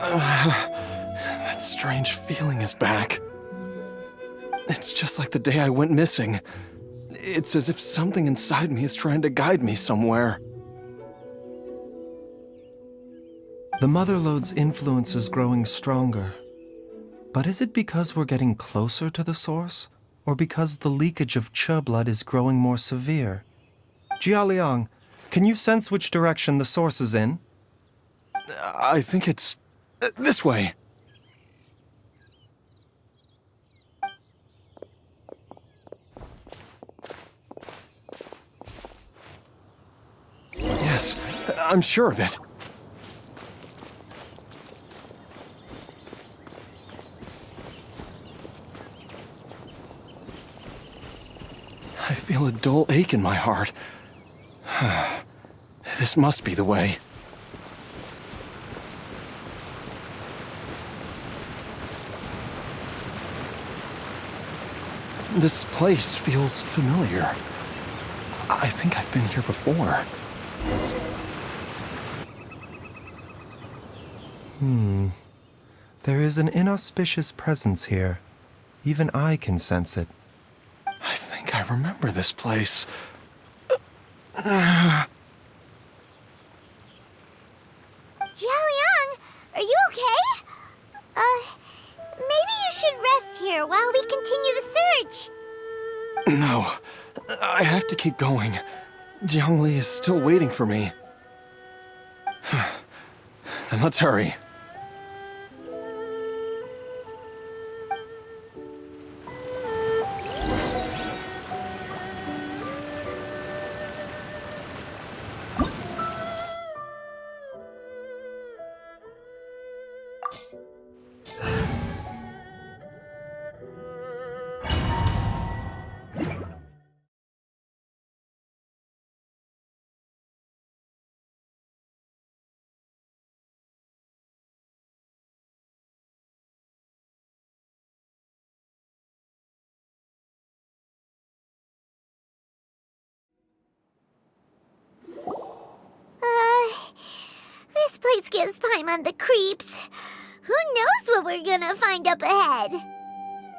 That strange feeling is back. It's just like the day I went missing. It's as if something inside me is trying to guide me somewhere. The Mother Lode's influence is growing stronger. But is it because we're getting closer to the source? Or because the leakage of Che blood is growing more severe? Jialiang, can you sense which direction the source is in? I think it's this way. Yes, I'm sure of it. I feel a dull ache in my heart. This must be the way. This place feels familiar. I think I've been here before. There is an inauspicious presence here. Even I can sense it. I think I remember this place. Jialiang, are you okay? Maybe you should rest here while we continue the search. No, I have to keep going. Jiangli is still waiting for me. Then let's hurry. This place gives Paimon the creeps. Who knows what we're gonna find up ahead?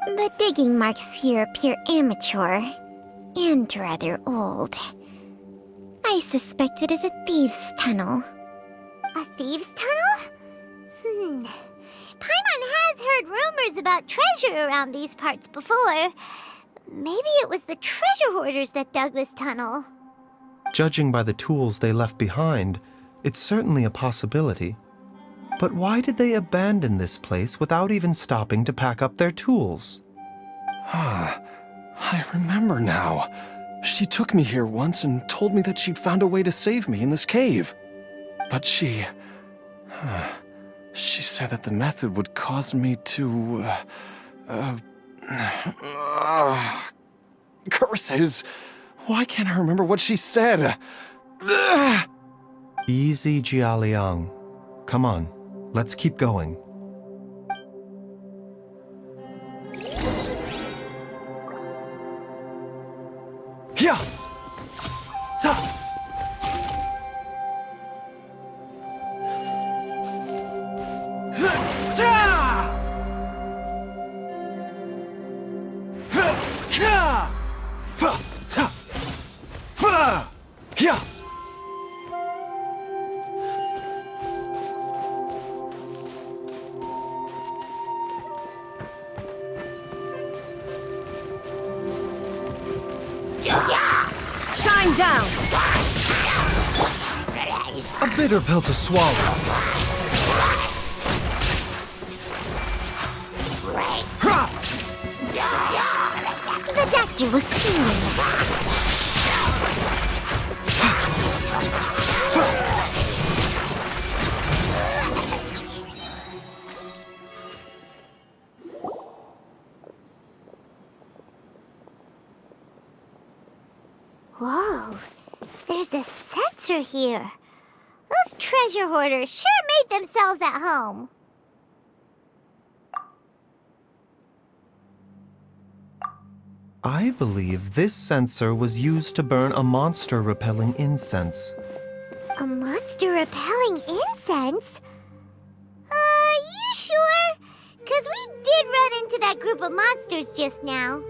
The digging marks here appear amateur and rather old. I suspect it is a thieves' tunnel. A thieves' tunnel? Paimon has heard rumors about treasure around these parts before. Maybe it was the treasure hoarders that dug this tunnel. Judging by the tools they left behind, it's certainly a possibility. But why did they abandon this place without even stopping to pack up their tools? I remember now. She took me here once and told me that she'd found a way to save me in this cave. But she said that the method would cause me to, curses! Why can't I remember what she said? Easy, Jialiang. Come on, let's keep going. Here! Sa! Shine down! A bitter pill to swallow. The doctor was singing. Whoa, there's a sensor here. Those treasure hoarders sure made themselves at home. I believe this sensor was used to burn a monster-repelling incense. A monster repelling incense? You sure? 'Cause we did run into that group of monsters just now.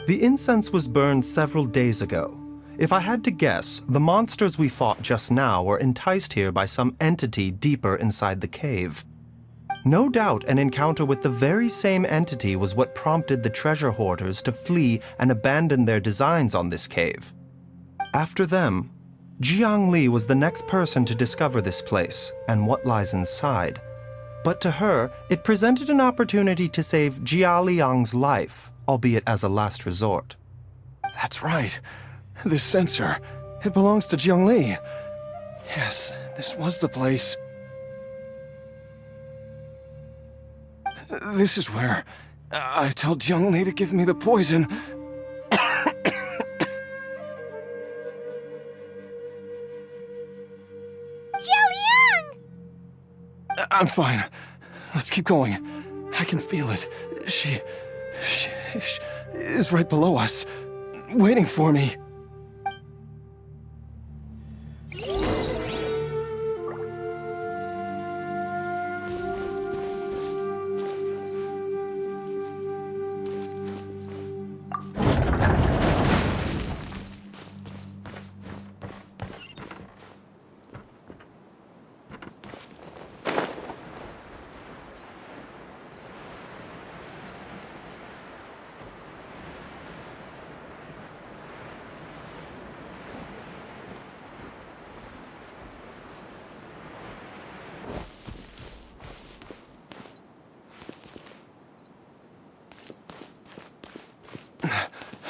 The incense was burned several days ago. If I had to guess, the monsters we fought just now were enticed here by some entity deeper inside the cave. No doubt an encounter with the very same entity was what prompted the treasure hoarders to flee and abandon their designs on this cave. After them, Jiang Li was the next person to discover this place and what lies inside. But to her, it presented an opportunity to save Jia Liang's life, albeit as a last resort. That's right. This sensor, it belongs to Jiang Li. Yes, this was the place. This is where I told Jiang Li to give me the poison. Jiao I'm fine. Let's keep going. I can feel it. She is right below us, waiting for me.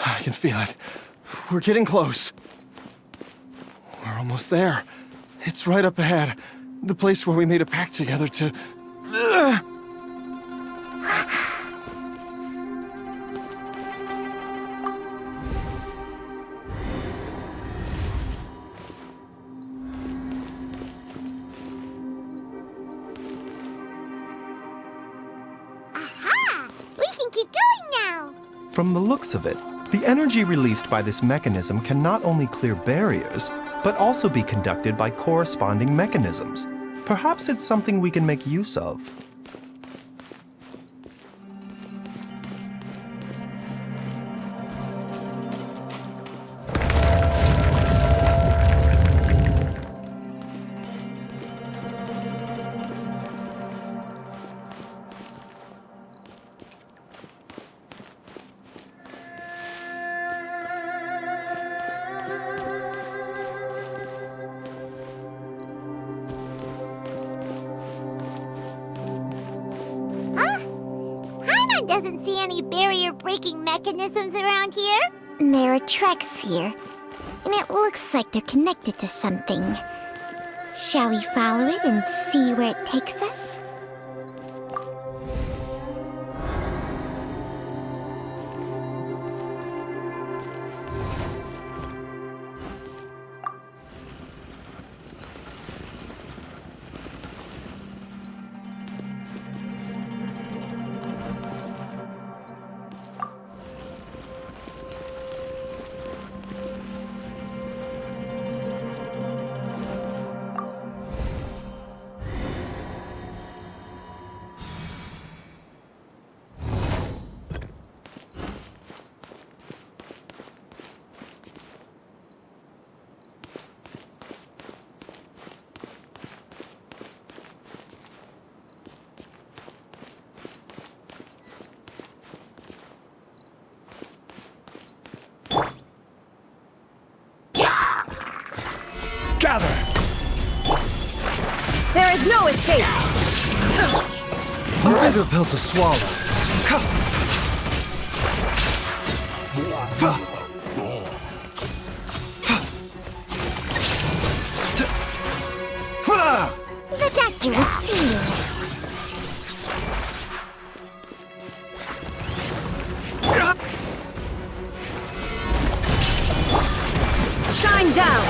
I can feel it. We're getting close. We're almost there. It's right up ahead. The place where we made a pact together to... Aha! We can keep going now. From the looks of it, the energy released by this mechanism can not only clear barriers, but also be conducted by corresponding mechanisms. Perhaps it's something we can make use of. Doesn't see any barrier-breaking mechanisms around here. There are tracks here, and it looks like they're connected to something. Shall we follow it and see where it takes us? There's no escape! A bitter pill to swallow. The doctor will see you. Shine down!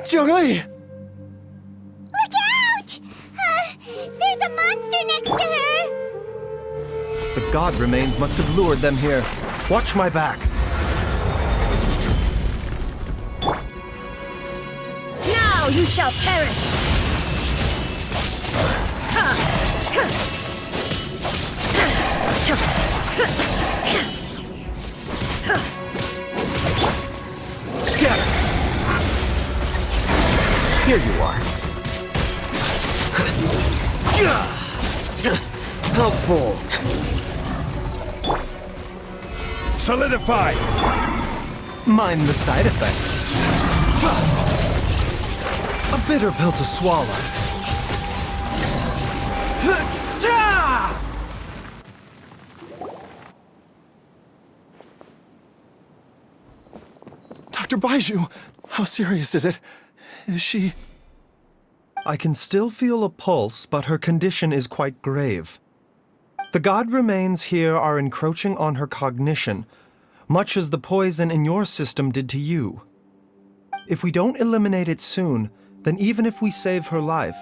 Zhongli! Look out! There's a monster next to her! The god remains must have lured them here. Watch my back. Now you shall perish! Scatter! Here you are. How bold. Solidify! Mind the side effects. A bitter pill to swallow. Dr. Baizhu, how serious is it? Is she... I can still feel a pulse, but her condition is quite grave. The god remains here are encroaching on her cognition, much as the poison in your system did to you. If we don't eliminate it soon, then even if we save her life,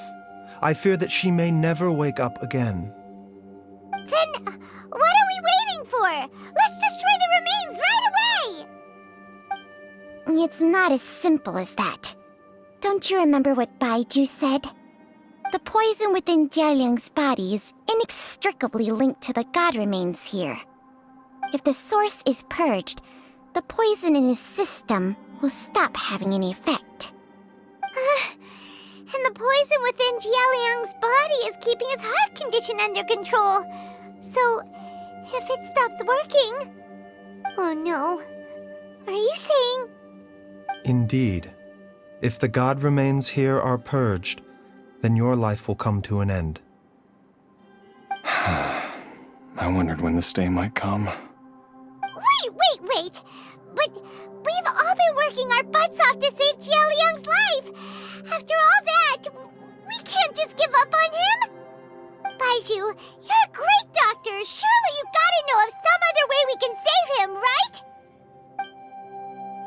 I fear that she may never wake up again. Then, what are we waiting for? Let's destroy the remains right away! It's not as simple as that. Don't you remember what Baizhu said? The poison within Jialiang's body is inextricably linked to the god remains here. If the source is purged, the poison in his system will stop having any effect. And the poison within Jialiang's body is keeping his heart condition under control. So, if it stops working... Oh no. Are you saying... Indeed. If the god remains here are purged, then your life will come to an end. I wondered when this day might come. Wait! But we've all been working our butts off to save Jialiang's life! After all that, we can't just give up on him! Baizhu, you're a great doctor! Surely you gotta know of some other way we can save him, right?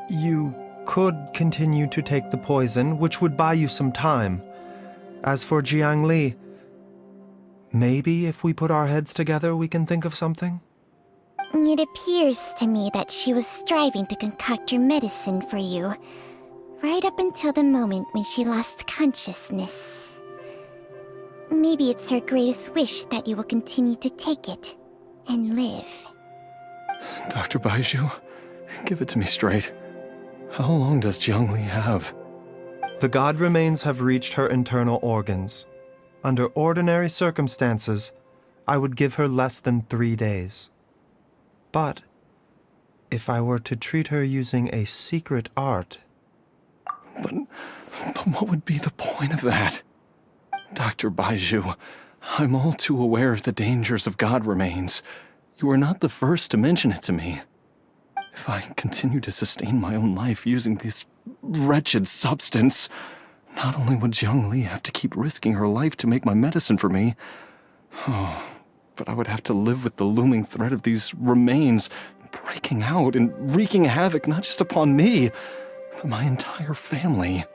You could continue to take the poison, which would buy you some time. As for Jiang Li, maybe if we put our heads together, we can think of something? It appears to me that she was striving to concoct your medicine for you, right up until the moment when she lost consciousness. Maybe it's her greatest wish that you will continue to take it and live. Dr. Baizhu, give it to me straight. How long does Jiang Li have? The god remains have reached her internal organs. Under ordinary circumstances, I would give her less than 3 days. But if I were to treat her using a secret art... But what would be the point of that? Dr. Baizhu, I'm all too aware of the dangers of god remains. You are not the first to mention it to me. If I continue to sustain my own life using this wretched substance, not only would Jiang Li have to keep risking her life to make my medicine for me, but I would have to live with the looming threat of these remains breaking out and wreaking havoc not just upon me, but my entire family.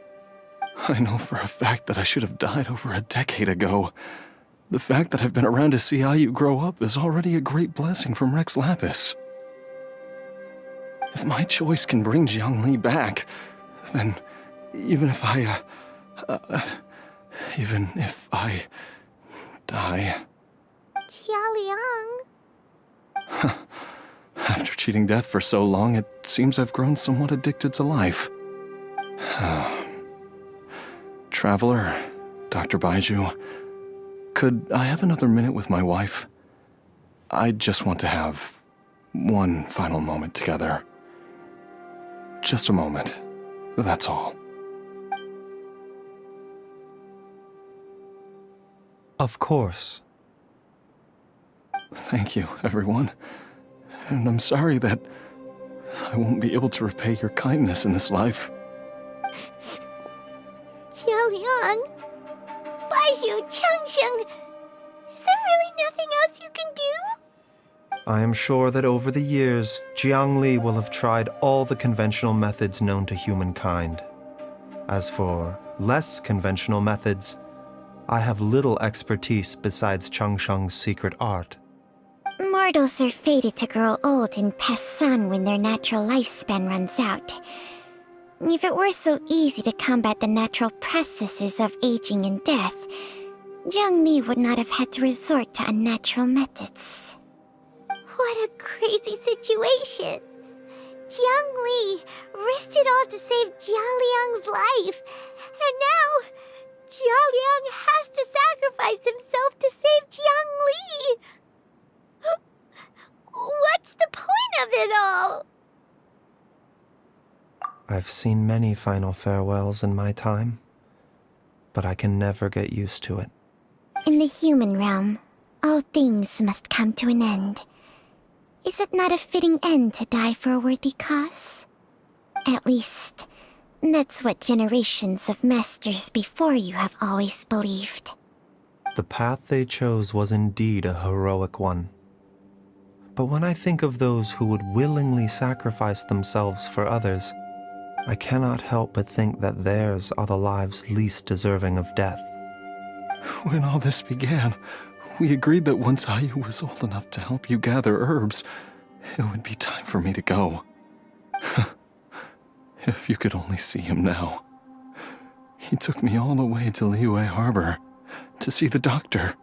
I know for a fact that I should have died over a decade ago. The fact that I've been around to see Ayu grow up is already a great blessing from Rex Lapis. If my choice can bring Jiang Li back, then even if I die... Jialiang... After cheating death for so long, it seems I've grown somewhat addicted to life. Traveler, Dr. Baizhu, could I have another minute with my wife? I just want to have one final moment together. Just a moment, that's all. Of course. Thank you, everyone. And I'm sorry that I won't be able to repay your kindness in this life. Jialiang... Baizhu, Changsheng... Is there really nothing else you can do? I am sure that over the years, Jiang Li will have tried all the conventional methods known to humankind. As for less conventional methods, I have little expertise besides Changsheng's secret art. Mortals are fated to grow old and pass on when their natural lifespan runs out. If it were so easy to combat the natural processes of aging and death, Jiang Li would not have had to resort to unnatural methods. What a crazy situation! Jiang Li risked it all to save Jialiang's life, and now Jialiang has to sacrifice himself to save Jiang Li! What's the point of it all? I've seen many final farewells in my time, but I can never get used to it. In the human realm, all things must come to an end. Is it not a fitting end to die for a worthy cause? At least, that's what generations of masters before you have always believed. The path they chose was indeed a heroic one. But when I think of those who would willingly sacrifice themselves for others, I cannot help but think that theirs are the lives least deserving of death. When all this began, we agreed that once Ayu was old enough to help you gather herbs, it would be time for me to go. If you could only see him now. He took me all the way to Liyue Harbor, to see the doctor.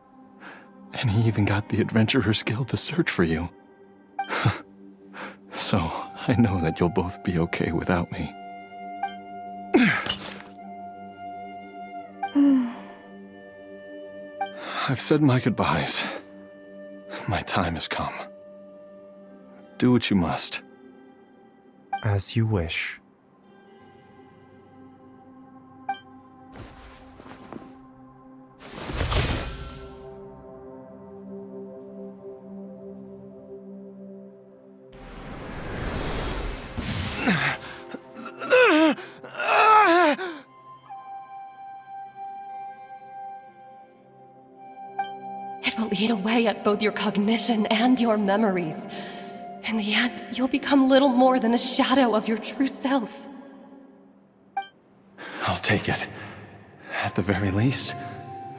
And he even got the Adventurers Guild to search for you. So, I know that you'll both be okay without me. I've said my goodbyes. My time has come. Do what you must. As you wish. It will eat away at both your cognition and your memories. In the end, you'll become little more than a shadow of your true self. I'll take it. At the very least,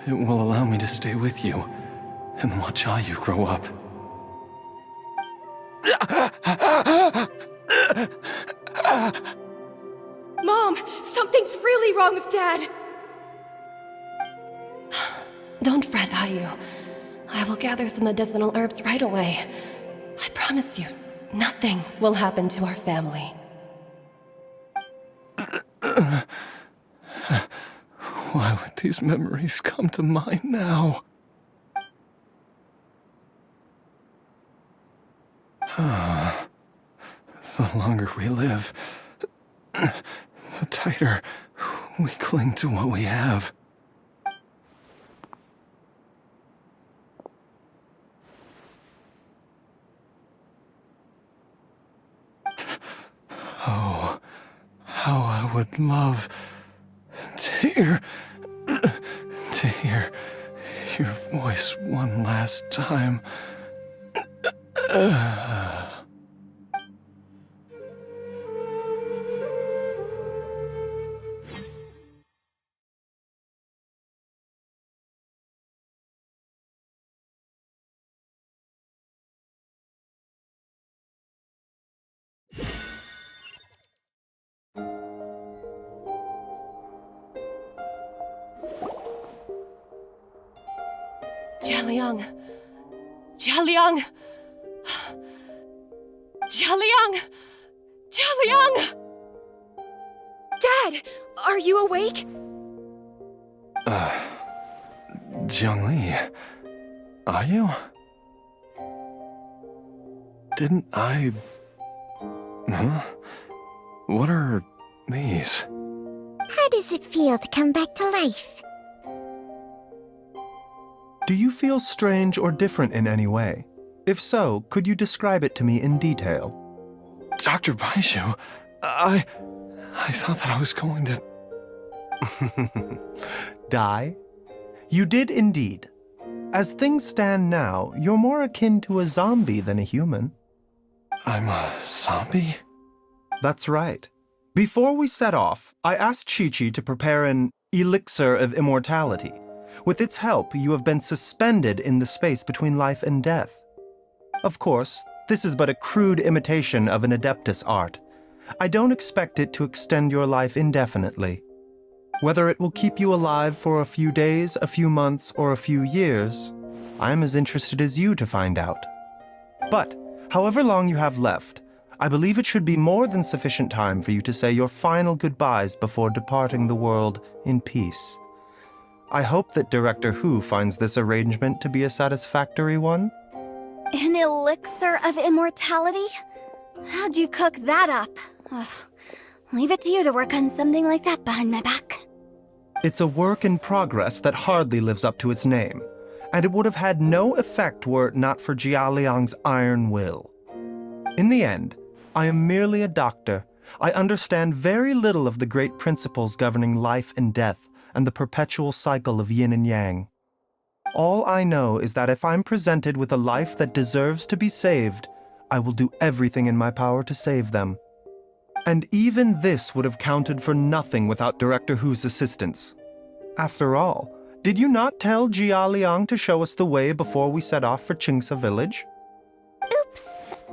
it will allow me to stay with you and watch how you grow up. Mom, something's really wrong with Dad! Don't fret, Ayu. I will gather some medicinal herbs right away. I promise you, nothing will happen to our family. Why would these memories come to mind now? The longer we live, the tighter we cling to what we have. Oh, how I would love to hear your voice one last time. Jialiang! Jialiang! Jialiang! Jialiang! Dad, are you awake? Jiangli, are you? Didn't I... Huh? What are these? How does it feel to come back to life? Do you feel strange or different in any way? If so, could you describe it to me in detail? Dr. Baizhu, I thought that I was going to... Die? You did indeed. As things stand now, you're more akin to a zombie than a human. I'm a zombie? That's right. Before we set off, I asked Chi-Chi to prepare an elixir of immortality. With its help, you have been suspended in the space between life and death. Of course, this is but a crude imitation of an Adeptus art. I don't expect it to extend your life indefinitely. Whether it will keep you alive for a few days, a few months, or a few years, I am as interested as you to find out. But, however long you have left, I believe it should be more than sufficient time for you to say your final goodbyes before departing the world in peace. I hope that Director Hu finds this arrangement to be a satisfactory one. An elixir of immortality? How'd you cook that up? Ugh. Leave it to you to work on something like that behind my back. It's a work in progress that hardly lives up to its name, and it would have had no effect were it not for Jialiang's iron will. In the end, I am merely a doctor. I understand very little of the great principles governing life and death and the perpetual cycle of yin and yang. All I know is that if I'm presented with a life that deserves to be saved, I will do everything in my power to save them. And even this would have counted for nothing without Director Hu's assistance. After all, did you not tell Jialiang to show us the way before we set off for Qingsa village? Oops.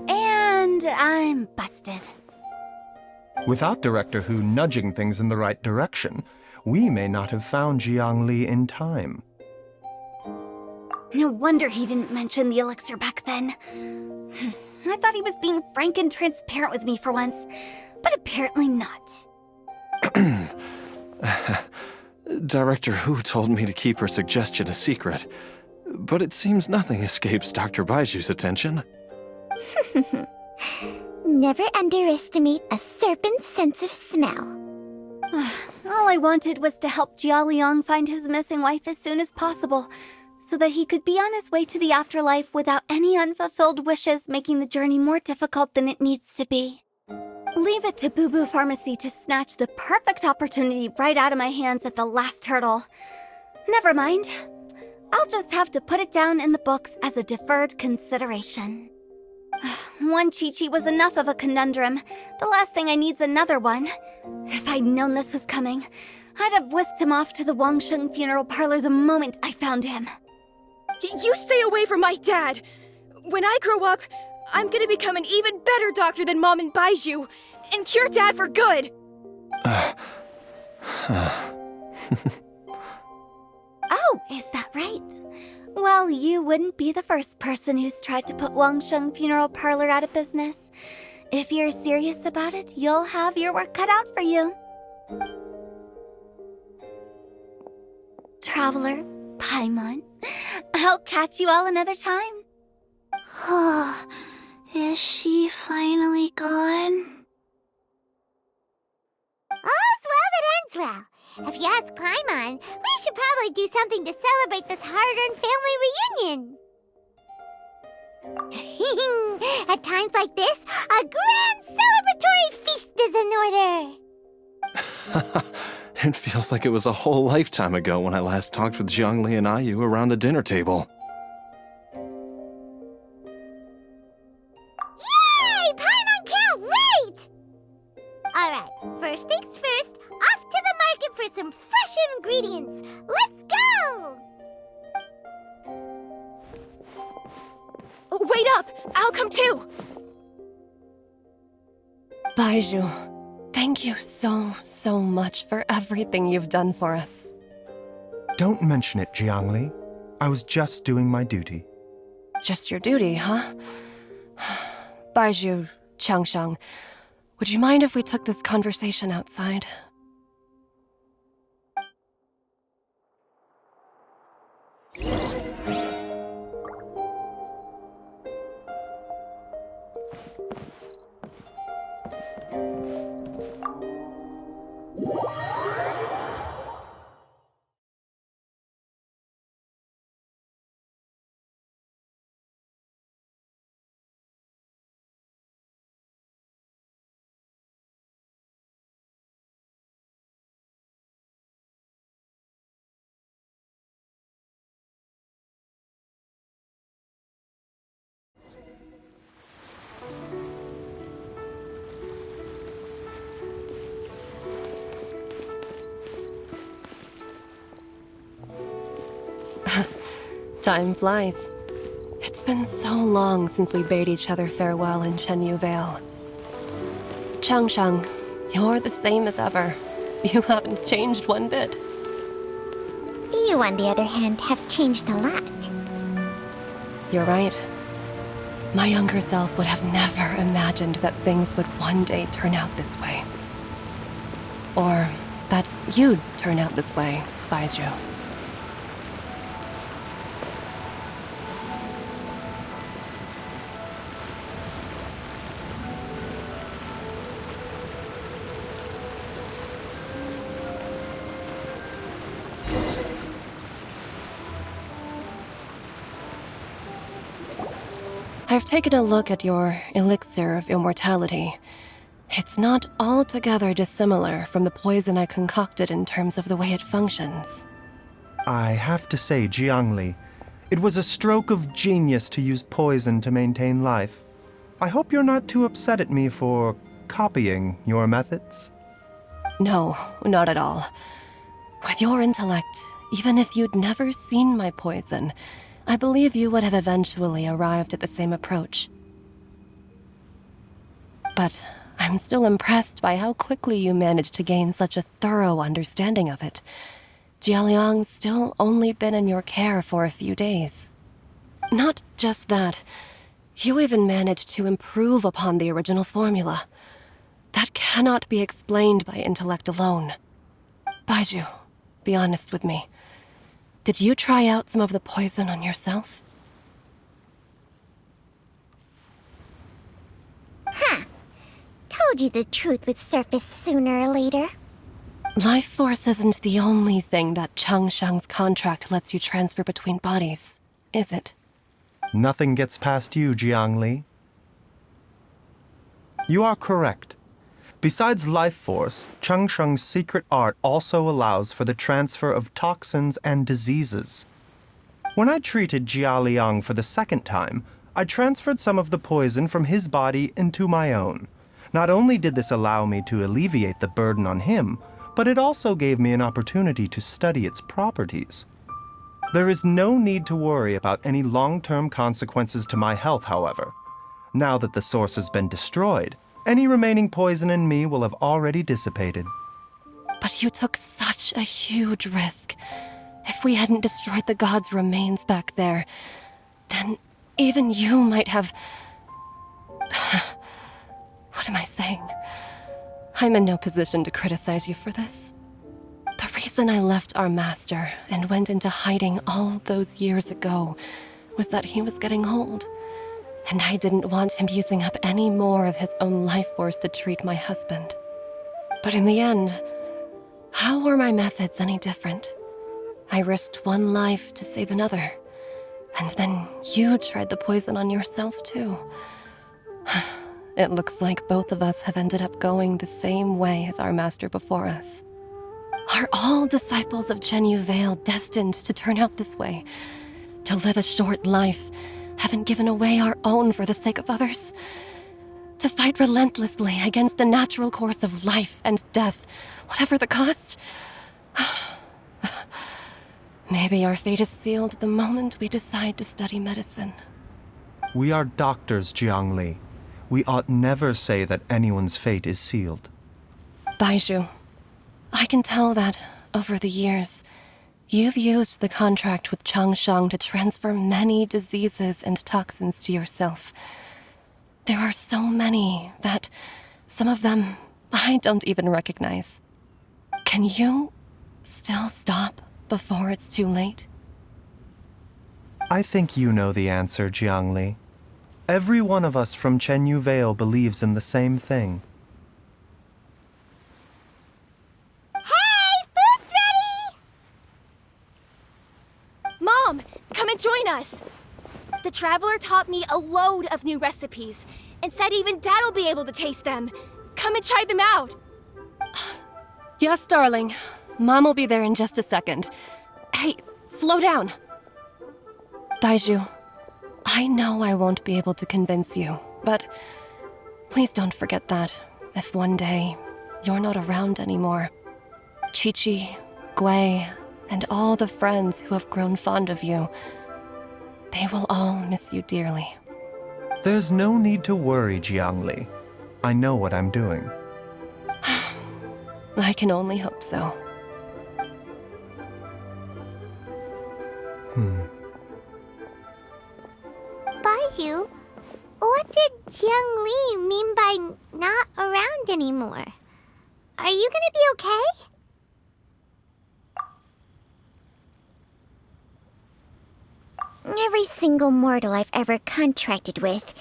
And I'm busted. Without Director Hu nudging things in the right direction, we may not have found Jiangli in time. No wonder he didn't mention the elixir back then. I thought he was being frank and transparent with me for once, but apparently not. Director Hu told me to keep her suggestion a secret, but it seems nothing escapes Dr. Baiju's attention. Never underestimate a serpent's sense of smell. All I wanted was to help Jialiang find his missing wife as soon as possible, so that he could be on his way to the afterlife without any unfulfilled wishes making the journey more difficult than it needs to be. Leave it to Boo Boo Pharmacy to snatch the perfect opportunity right out of my hands at the last hurdle. Never mind. I'll just have to put it down in the books as a deferred consideration. One Chi-Chi was enough of a conundrum. The last thing I need's another one. If I'd known this was coming, I'd have whisked him off to the Wangsheng funeral parlor the moment I found him. You stay away from my dad! When I grow up, I'm gonna become an even better doctor than Mom and Baizhu, and cure Dad for good! Oh, is that right? Well, you wouldn't be the first person who's tried to put Wangsheng Funeral Parlor out of business. If you're serious about it, you'll have your work cut out for you. Traveler, Paimon, I'll catch you all another time. Is she finally gone? All's well that ends well. If you ask Paimon, we should probably do something to celebrate this hard-earned family reunion. At times like this, a grand celebratory feast is in order. It feels like it was a whole lifetime ago when I last talked with Zhongli and Ayu around the dinner table. Yay! Paimon can't wait! Alright, first things first, off to the market for some fresh ingredients. Let's go! Wait up! I'll come too! Baizhu, thank you so much for everything you've done for us. Don't mention it, Jiangli. I was just doing my duty. Just your duty, huh? Baizhu, Changsheng, would you mind if we took this conversation outside? Time flies. It's been so long since we bade each other farewell in Chenyu Vale. Changsheng, you're the same as ever. You haven't changed one bit. You, on the other hand, have changed a lot. You're right. My younger self would have never imagined that things would one day turn out this way. Or that you'd turn out this way, Baizhu. I've taken a look at your elixir of immortality. It's not altogether dissimilar from the poison I concocted in terms of the way it functions. I have to say, Jiangli, it was a stroke of genius to use poison to maintain life. I hope you're not too upset at me for copying your methods. No, not at all. With your intellect, even if you'd never seen my poison, I believe you would have eventually arrived at the same approach. But I'm still impressed by how quickly you managed to gain such a thorough understanding of it. Jialiang's still only been in your care for a few days. Not just that. You even managed to improve upon the original formula. That cannot be explained by intellect alone. Baizhu, be honest with me. Did you try out some of the poison on yourself? Told you the truth would surface sooner or later. Life force isn't the only thing that Changshang's contract lets you transfer between bodies, is it? Nothing gets past you, Jiangli. You are correct. Besides life force, Changsheng's secret art also allows for the transfer of toxins and diseases. When I treated Jia Liang for the second time, I transferred some of the poison from his body into my own. Not only did this allow me to alleviate the burden on him, but it also gave me an opportunity to study its properties. There is no need to worry about any long-term consequences to my health, however. Now that the source has been destroyed, any remaining poison in me will have already dissipated. But you took such a huge risk. If we hadn't destroyed the god's remains back there, then even you might have... What am I saying? I'm in no position to criticize you for this. The reason I left our master and went into hiding all those years ago was that he was getting old, and I didn't want him using up any more of his own life force to treat my husband. But in the end, how were my methods any different? I risked one life to save another, and then you tried the poison on yourself too. It looks like both of us have ended up going the same way as our master before us. Are all disciples of Chenyu Vale destined to turn out this way? To live a short life, having given away our own for the sake of others? To fight relentlessly against the natural course of life and death, whatever the cost? Maybe our fate is sealed the moment we decide to study medicine. We are doctors, Jiangli. We ought never say that anyone's fate is sealed. Baizhu, I can tell that, over the years, you've used the contract with Changshang to transfer many diseases and toxins to yourself. There are so many that, some of them, I don't even recognize. Can you still stop before it's too late? I think you know the answer, Jiangli. Every one of us from Chenyu Vale believes in the same thing. Hey, food's ready! Mom, come and join us! The Traveler taught me a load of new recipes, and said even Dad'll be able to taste them. Come and try them out! Yes, darling. Mom will be there in just a second. Hey, slow down. Baizhu, I know I won't be able to convince you, but please don't forget that if one day you're not around anymore, Chi-Chi, Gui, and all the friends who have grown fond of you, they will all miss you dearly. There's no need to worry, Jiangli. I know what I'm doing. I can only hope so. Baizhu, what did Jiang Li mean by not around anymore? Are you gonna be okay? Every single mortal I've ever contracted with,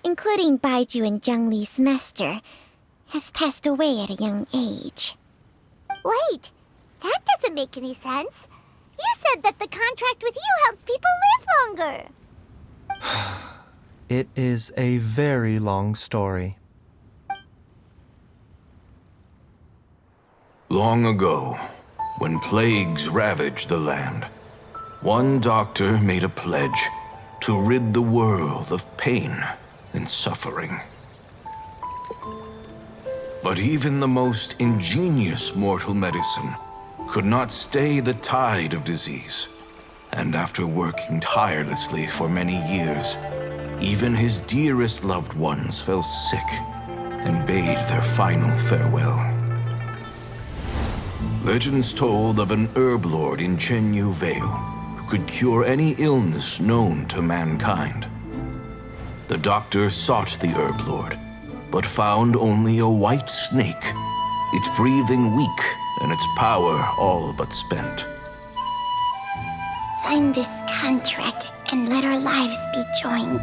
including Baizhu and Jiang Li's master, has passed away at a young age. Wait, that doesn't make any sense. You said that the contract with you helps people live longer. It is a very long story. Long ago, when plagues ravaged the land, one doctor made a pledge to rid the world of pain and suffering. But even the most ingenious mortal medicine could not stay the tide of disease. And after working tirelessly for many years, even his dearest loved ones fell sick and bade their final farewell. Legends told of an herb lord in Chenyu Vale who could cure any illness known to mankind. The doctor sought the herb lord, but found only a white snake, its breathing weak and its power all but spent. Sign this contract and let our lives be joined.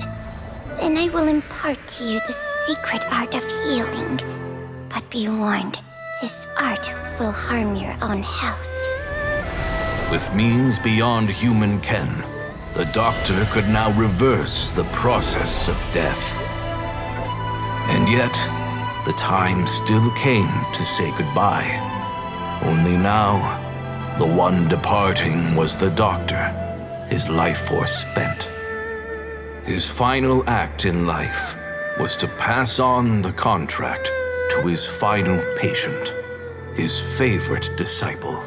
Then I will impart to you the secret art of healing. But be warned, this art will harm your own health. With means beyond human ken, the doctor could now reverse the process of death. And yet, the time still came to say goodbye. Only now, the one departing was the doctor, his life force spent. His final act in life was to pass on the contract to his final patient, his favorite disciple.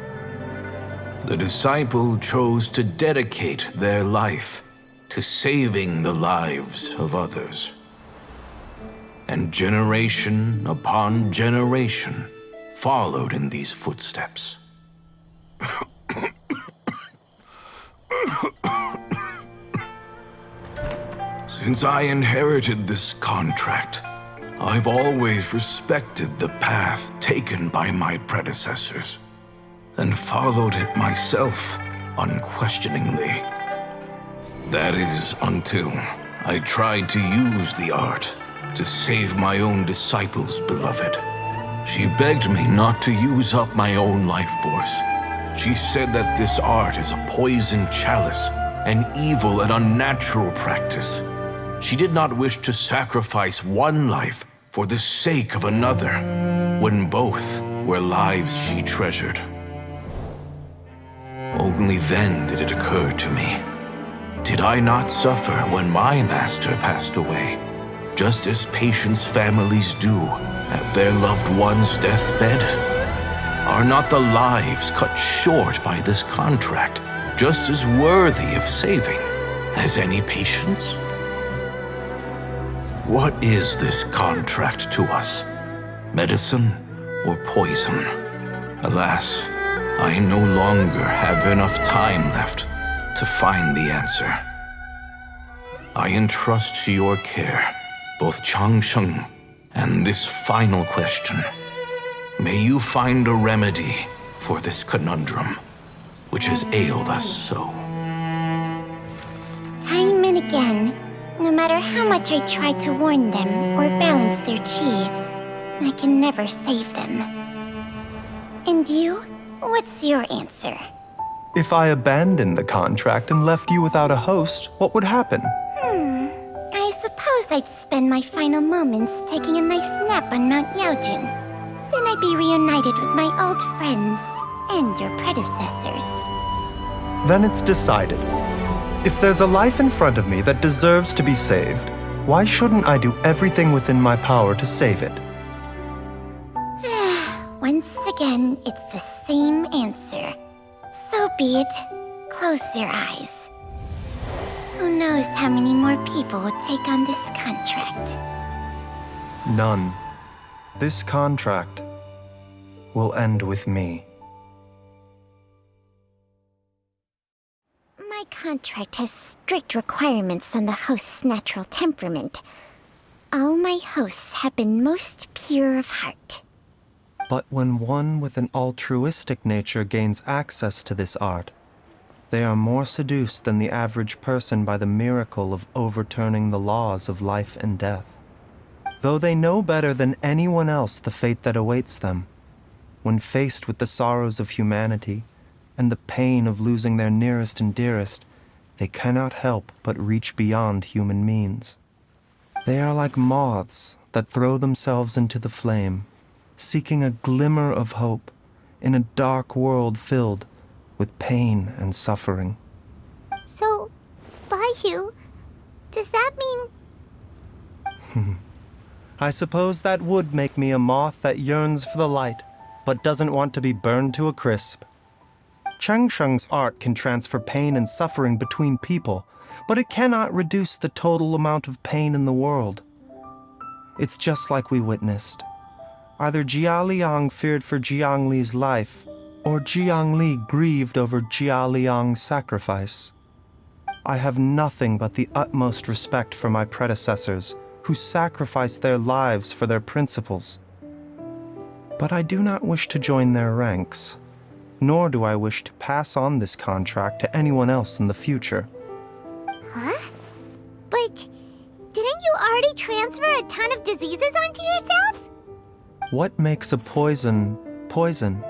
The disciple chose to dedicate their life to saving the lives of others. And generation upon generation followed in these footsteps. Since I inherited this contract, I've always respected the path taken by my predecessors, and followed it myself unquestioningly. That is, until I tried to use the art to save my own disciple's beloved. She begged me not to use up my own life force. She said that this art is a poisoned chalice, an evil and unnatural practice. She did not wish to sacrifice one life for the sake of another, when both were lives she treasured. Only then did it occur to me. Did I not suffer when my master passed away, just as patients' families do at their loved one's deathbed? Are not the lives cut short by this contract just as worthy of saving as any patient's? What is this contract to us? Medicine or poison? Alas, I no longer have enough time left to find the answer. I entrust to your care both Changsheng and this final question. May you find a remedy for this conundrum, which has ailed us so. Time and again, no matter how much I try to warn them or balance their chi, I can never save them. And you? What's your answer? If I abandoned the contract and left you without a host, what would happen? I suppose I'd spend my final moments taking a nice nap on Mount Yaojun. Then I'd be reunited with my old friends and your predecessors. Then it's decided. If there's a life in front of me that deserves to be saved, why shouldn't I do everything within my power to save it? Once again, it's the same answer. So be it. Close your eyes. Who knows how many more people will take on this contract? None. This contract will end with me. My contract has strict requirements on the host's natural temperament. All my hosts have been most pure of heart. But when one with an altruistic nature gains access to this art, they are more seduced than the average person by the miracle of overturning the laws of life and death. Though they know better than anyone else the fate that awaits them, when faced with the sorrows of humanity and the pain of losing their nearest and dearest, they cannot help but reach beyond human means. They are like moths that throw themselves into the flame, seeking a glimmer of hope in a dark world filled with pain and suffering. So, Baizhu, does that mean... I suppose that would make me a moth that yearns for the light, but doesn't want to be burned to a crisp. Changsheng's art can transfer pain and suffering between people, but it cannot reduce the total amount of pain in the world. It's just like we witnessed. Either Jia Liang feared for Jiang Li's life, or Jiangli grieved over Jia Liang's sacrifice. I have nothing but the utmost respect for my predecessors, who sacrificed their lives for their principles. But I do not wish to join their ranks, nor do I wish to pass on this contract to anyone else in the future. Huh? But didn't you already transfer a ton of diseases onto yourself? What makes a poison, poison?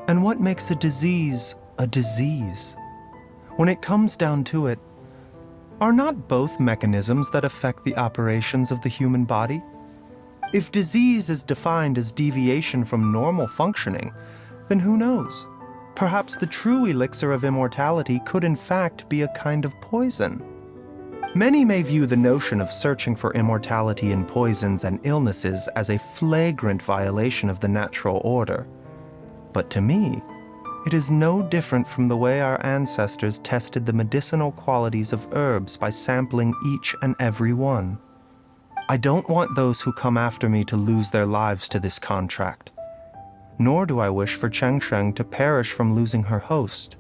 And what makes a disease, a disease? When it comes down to it, are not both mechanisms that affect the operations of the human body? If disease is defined as deviation from normal functioning, then who knows? Perhaps the true elixir of immortality could in fact be a kind of poison. Many may view the notion of searching for immortality in poisons and illnesses as a flagrant violation of the natural order. But to me, it is no different from the way our ancestors tested the medicinal qualities of herbs by sampling each and every one. I don't want those who come after me to lose their lives to this contract. Nor do I wish for Cheng Sheng to perish from losing her host.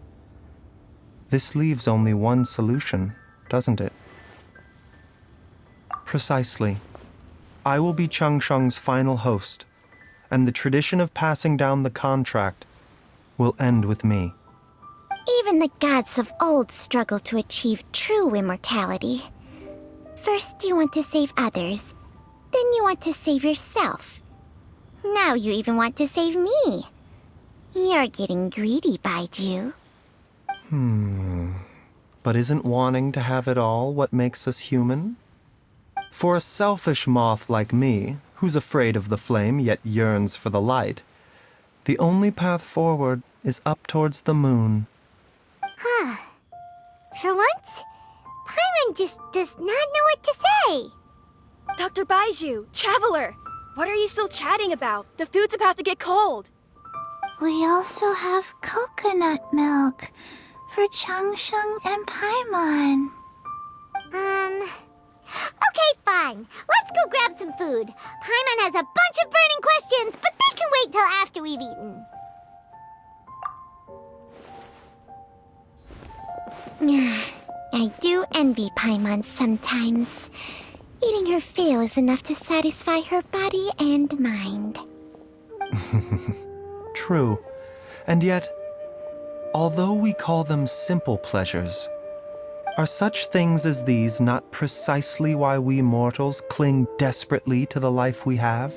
This leaves only one solution, doesn't it? Precisely. I will be Cheng Sheng's final host, and the tradition of passing down the contract will end with me. Even the gods of old struggle to achieve true immortality. First you want to save others, then you want to save yourself. Now you even want to save me. You're getting greedy, Baizhu. But isn't wanting to have it all what makes us human? For a selfish moth like me, who's afraid of the flame yet yearns for the light, the only path forward is up towards the moon. For once, Paimon just does not know what to say. Dr. Baizhu, Traveler, what are you still chatting about? The food's about to get cold. We also have coconut milk for Changsheng and Paimon. Okay, fine. Let's go grab some food. Paimon has a bunch of burning questions, but they can wait till after we've eaten. I do envy Paimon sometimes. Eating her fill is enough to satisfy her body and mind. True. And yet, although we call them simple pleasures, are such things as these not precisely why we mortals cling desperately to the life we have?